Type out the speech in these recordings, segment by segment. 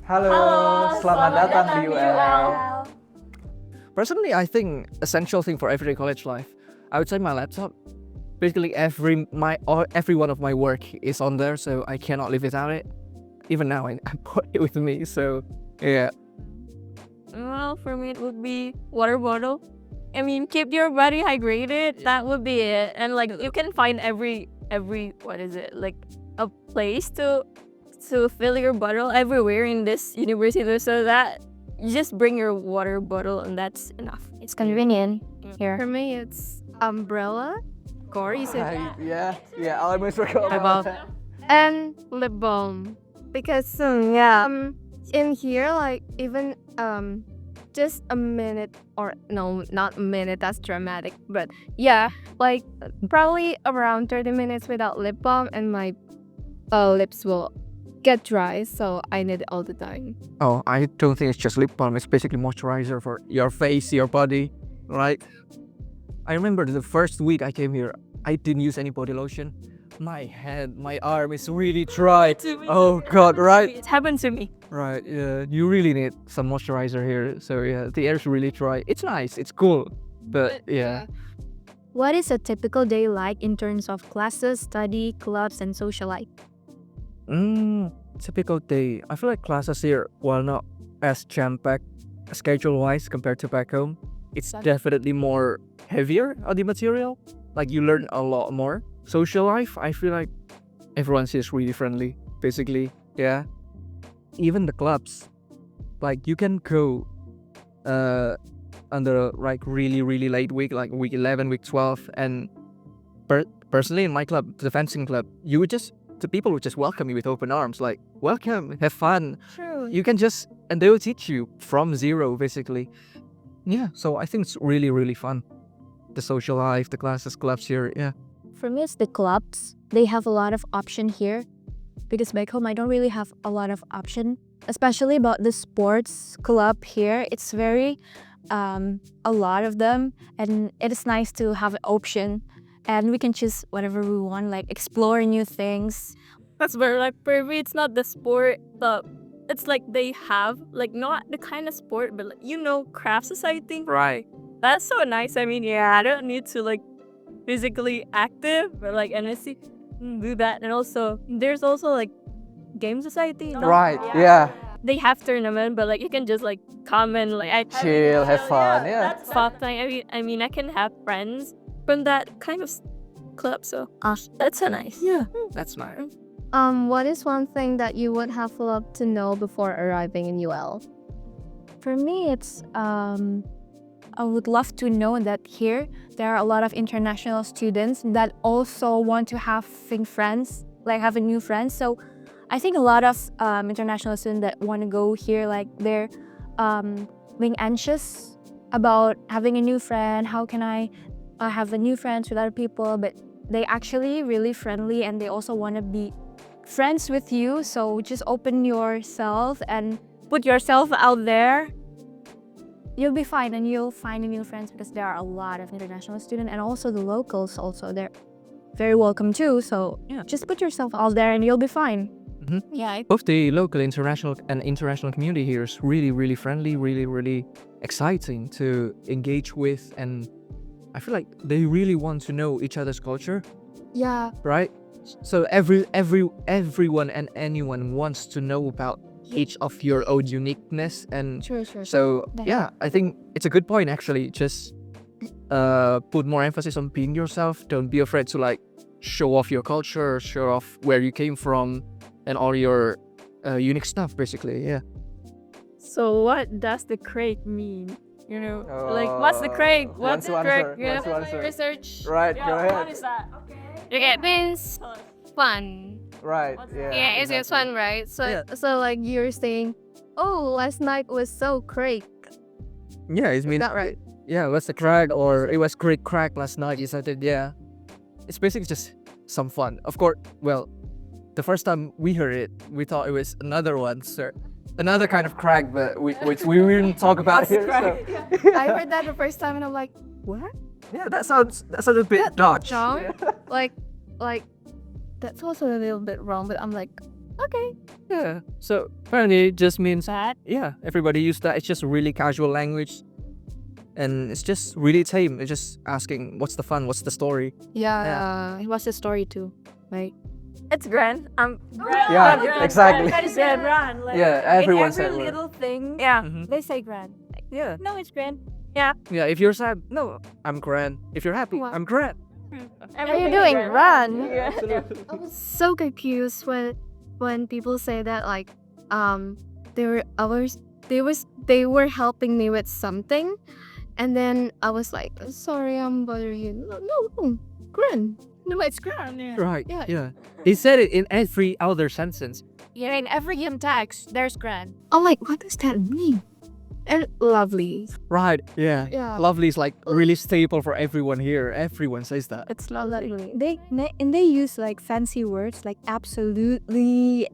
Halo, selamat datang di UL. Personally, I think essential thing for everyday college life, I would say my laptop. Basically, every one of my work is on there, so I cannot live without it. Even now, I brought it with me. So yeah. Well, for me, it would be water bottle. I mean, keep your body hydrated. That would be it. And like, you can find every what is it, like a place to fill your bottle everywhere in this university, so that you just bring your water bottle and that's enough. It's convenient here. For me, it's umbrella, or is it? Yeah, I almost forgot about that. And lip balm. Because in here, like even just a minute, or no, not a minute, that's dramatic, but yeah, like probably around 30 minutes without lip balm and my lips will get dry, so I need it all the time. Oh, I don't think it's just lip balm. It's basically moisturizer for your face, your body, right? I remember the first week I came here, I didn't use any body lotion. My head, my arm is really dry. Oh God, right? It happened to me. Right, yeah. You really need some moisturizer here. So yeah, the air is really dry. It's nice, it's cool, but yeah. What is a typical day like in terms of classes, study, clubs, and social life? Typical day. I feel like classes here, while not as jam-packed schedule-wise compared to back home, it's definitely more heavier on the material. Like you learn a lot more. Social life, I feel like everyone's here is really friendly, basically. Yeah. Even the clubs, like you can go under like really late week, like week 11, week 12, and personally in my club, the fencing club, the people would just welcome you with open arms, like welcome, have fun. True. You can just, and they will teach you from zero, basically. Yeah, so I think it's really fun. The social life, the classes, clubs here, yeah. For me, it's the clubs. They have a lot of option here. Because back home, I don't really have a lot of option. Especially about the sports club here. It's very, a lot of them. And it is nice to have an option. And we can choose whatever we want, like explore new things. That's where, like, for me, it's not the sport, but it's like they have, like, not the kind of sport, but, like, craft society. Right. That's so nice. I mean, yeah, I don't need to, like, physically active, but, like, honestly, do that. And also, there's also, like, game society. Right, yeah. They have tournament, but, like, you can just, like, come and, like, Chill, have fun, yeah. That's fun. I mean, I can have friends from that kind of club, so that's so nice. Yeah, that's nice. What is one thing that you would have loved to know before arriving in UL? For me, it's I would love to know that here there are a lot of international students that also want to have friends, like having new friends. So I think a lot of international students that want to go here, like they're being anxious about having a new friend. How can I have a new friends with other people? But they actually really friendly and they also want to be friends with you. So just open yourself and put yourself out there. You'll be fine and you'll find new friends because there are a lot of international students and also the locals also. They're very welcome too. So yeah, just put yourself out there and you'll be fine. Mm-hmm. Yeah. Both the local, international community here is really friendly, really exciting to engage with, and I feel like they really want to know each other's culture. Yeah. Right? So everyone and anyone wants to know about each of your own uniqueness, and Sure. so yeah, I think it's a good point actually. Just put more emphasis on being yourself. Don't be afraid to like show off your culture, show off where you came from, and all your unique stuff, basically. Yeah. So what does the craic mean? Like what's the craic? What's the craic? Research. Right, Yeah, go ahead. what is that? Okay. Okay, it means fun. Right, yeah. It's fun, right? So, Yeah. so like you're saying, oh, last night was so great. Yeah, it Is means that right? yeah, what's the crack, or it was great crack last night. You said it. Yeah, it's basically just some fun. Of course, well, the first time we heard it, we thought it was another one, sir. Another kind of crack, but which we didn't talk about here. So. I heard that the first time and I'm like, what? Yeah, that sounds a bit Dutch. Wrong? Like, that's also a little bit wrong, but I'm like, Okay. Yeah. So apparently it just means That yeah, everybody use that. It's just really casual language. And it's just really tame. It's just asking what's the fun, what's the story. Yeah. It was a story too, right? it's grand. Yeah, grand, exactly. grand, said grand. Like, Yeah, everyone in said every grand. little thing. Yeah, Mhm. they say grand. Like, Yeah. no, it's grand. Yeah, if you're sad, no, I'm grand. If you're happy, Wow. I'm grand. What are you doing? Run. Yeah. I was so confused when people say that like they were ours they were helping me with something, and then I was like, sorry, I'm bothering you. No, grand. No, it's grand. Yeah. Right. Yeah. Yeah. They said it in every other sentence. Yeah, in every text, there's grand. I'm like, what does that mean? And lovely. Right. Yeah. Yeah. Lovely is like really staple for everyone here. Everyone says that. It's lovely. They use like fancy words like absolutely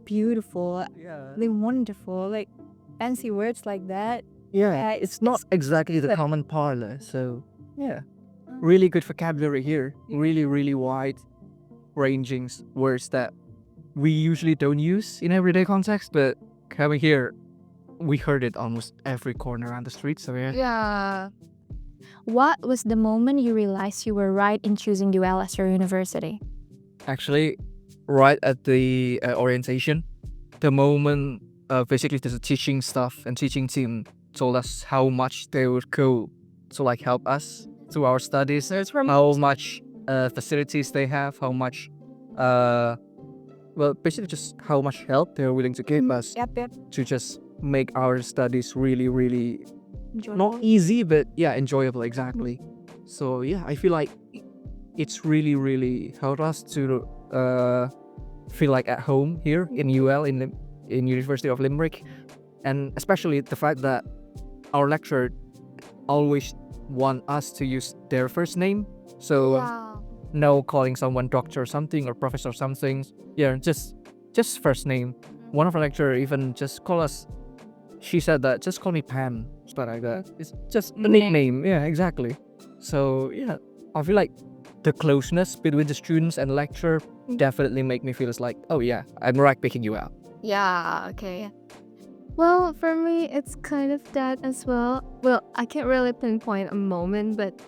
beautiful, Yeah. wonderful, like fancy words like that. Yeah. It's not exactly the common parlor. So yeah. Really good vocabulary here. Really, really wide ranging words that we usually don't use in everyday context, but coming here, we heard it almost every corner around the street. So yeah. Yeah. What was the moment you realized you were right in choosing UL as your university? Actually, right at the orientation, the moment basically the teaching staff and teaching team told us how much they would go to like help us through our studies, how much facilities they have, how much well, basically just how much help they're willing to give us Yep. to just make our studies really, really not easy, but yeah, enjoyable. Exactly. So yeah, I feel like it's really, really helped us to feel like at home here in UL in University of Limerick, and especially the fact that our lecturer always want us to use their first name. So Wow. no calling someone doctor or something or professor or something. Yeah, just first name. One of our lecturer even just call us. She said that just call me Pam, stuff like that. It's just a nickname. Yeah, exactly. So yeah, I feel like the closeness between the students and lecturer definitely make me feel it's like, oh yeah, I'm right picking you out. Yeah, okay. Well, for me, it's kind of that as well. Well, I can't really pinpoint a moment, but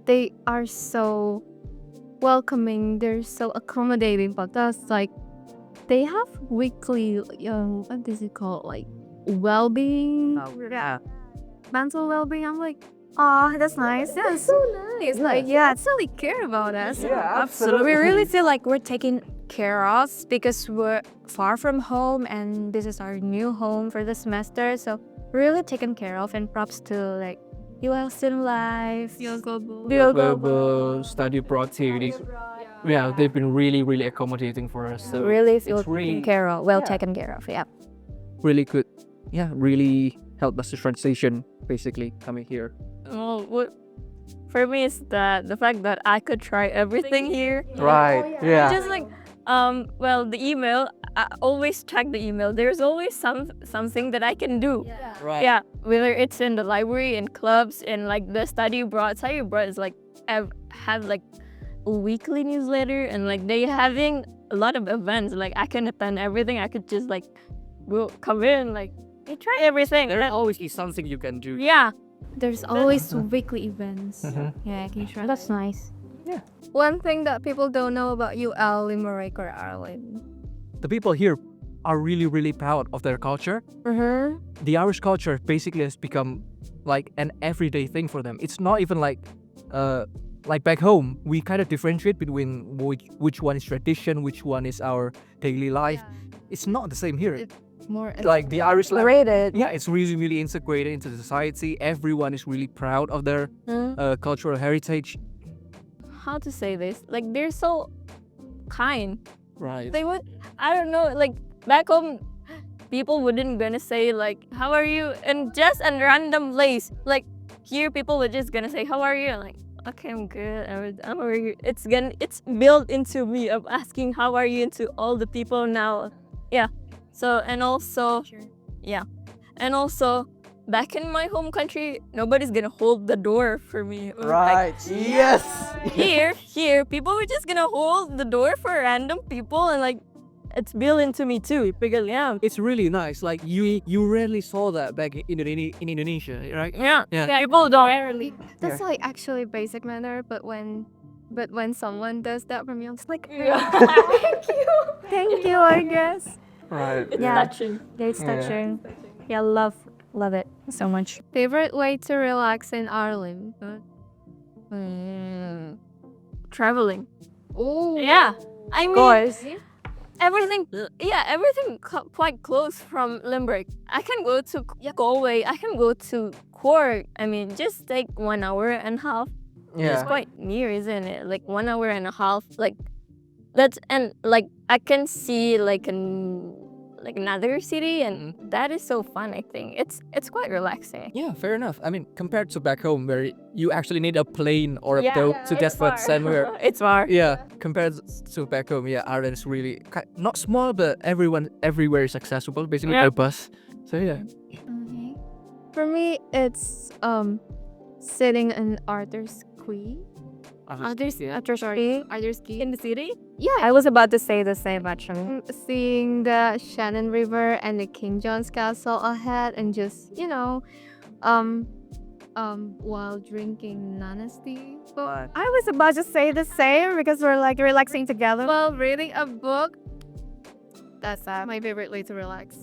they are so welcoming. They're so accommodating about us. Like, they have weekly, what is it called? Like, well-being, Yeah. mental well-being. I'm like, oh, that's nice. Yeah, it's so nice. Like, yeah, it's really care about us. Yeah, We really feel like we're taken care of because we're far from home and this is our new home for the semester. So we're really taken care of, and props to like UL Student Life, Global study abroad activities. Yeah, they've been really, really accommodating for us. So really feel it's really- taken care of, well taken care of. Yeah. really good. Yeah, really helped us to transition basically coming here. Well, what for me is that the fact that I could try everything here. Right. Yeah. Just like well, the email. I always check the email. There's always something that I can do. Right. Yeah, whether it's in the library, in clubs, in like the study abroad. Study abroad is like have like a weekly newsletter, and like they having a lot of events. Like I can attend everything. I could just like will come in like you try everything. There always is something you can do. Yeah. There's always weekly events. Yeah, can you try? That's nice. One thing that people don't know about UL, Limerick, or Ireland. The people here are really, really proud of their culture. The Irish culture basically has become like an everyday thing for them. It's not even like back home. We kind of differentiate between which one is tradition, which one is our daily life. It's not the same here. More Like the Irish life. Rated. Yeah, it's really, really integrated into the society. Everyone is really proud of their cultural heritage. How to say this? Like they're so kind. Right. They would, I don't know, like back home, people wouldn't gonna say like, how are you? And just a random place. Like here, people were just gonna say, how are you? I'm like, okay, I'm good. I'm over here. It's built into me of asking how are you into all the people now. Yeah. So, and also, yeah. And also, back in my home country, nobody's gonna hold the door for me. Or, like, Right. Yes. here, people were just gonna hold the door for random people and like it's built into me too. Because yeah, It's really nice. Like you rarely saw that back in Indonesia, right? yeah, Yeah. people don't rarely. That's like actually basic manner, but when someone does that for me, I'm just like, Thank you, I guess. Right. It's Yeah. touching. It's Yeah. touching. Yeah, love it so much. favorite way to relax in Ireland. Traveling. Oh, Yeah, I mean Course. everything. Yeah, everything quite close from Limerick. I can go to Galway. I can go to Cork. I mean, just take 1 hour and a half. It's Yeah. quite near, isn't it? Like 1 hour and a half. Like that's and like I can see like another city, and that is so fun. I think it's quite relaxing. Yeah, fair enough. I mean, compared to back home, where you actually need a plane or a Yeah, boat to it's get far. somewhere. It's far. Yeah, compared to back home, yeah, Ireland is really not small, but everywhere is accessible. Basically, Yeah. no bus. So yeah. for me, it's sitting in Arthur's Quay. Arthur's Key. In the city. Yeah, I was about to say the same actually. seeing the Shannon River and the King John's Castle ahead, and just while drinking nasty. But I was about to say the same because we're like relaxing together. while reading a book, that's my favorite way to relax.